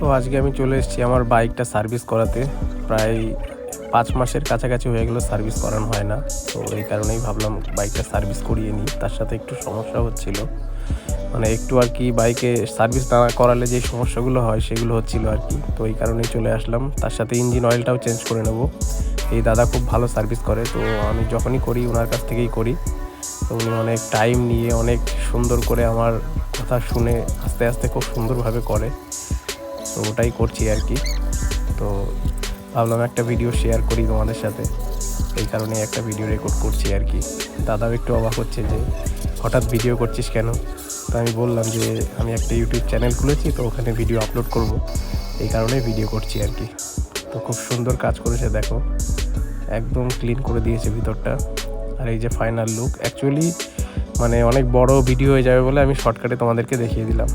তো আজকে আমি চলে এসেছি আমার বাইকটা সার্ভিস করাতে। প্রায় 5 মাসের কাছাকাছি হয়ে গেল সার্ভিস করানো হয় না। তো এই কারণেই ভাবলাম বাইকটা সার্ভিস করিয়ে নিই। তার সাথে একটু সমস্যা হচ্ছিল, মানে একটু আর কি বাইকে সার্ভিস না করালে যে সমস্যাগুলো হয় সেগুলো হচ্ছিল আর কি। তো এই কারণেই চলে আসলাম। তার সাথে ইঞ্জিন অয়েলটাও চেঞ্জ করে নেব। এই দাদা খুব ভালো সার্ভিস করে, তো আমি যখনই করি ওনার কাছ থেকেই করি। তো উনি অনেক টাইম নিয়ে অনেক সুন্দর করে আমার কথা শুনে আস্তে আস্তে খুব সুন্দরভাবে করে। তো ওটাই করছি আর কি। তো ভাবলাম একটা ভিডিও শেয়ার করি তোমাদের সাথে, এই কারণে একটা ভিডিও রেকর্ড করছি আর কি। দাদাও একটু অবাক হচ্ছে যে হঠাৎ ভিডিও করছিস কেন। তো আমি বললাম যে আমি একটা ইউটিউব চ্যানেল খুলেছি, তো ওখানে ভিডিও আপলোড করব, এই কারণেই ভিডিও করছি আর কি। তো খুব সুন্দর কাজ করেছে, দেখো একদম ক্লিন করে দিয়েছে ভিতরটা। আর এই যে ফাইনাল লুক, অ্যাকচুয়ালি মানে অনেক বড় ভিডিও হয়ে যাবে বলে আমি শর্টকাটে তোমাদেরকে দেখিয়ে দিলাম।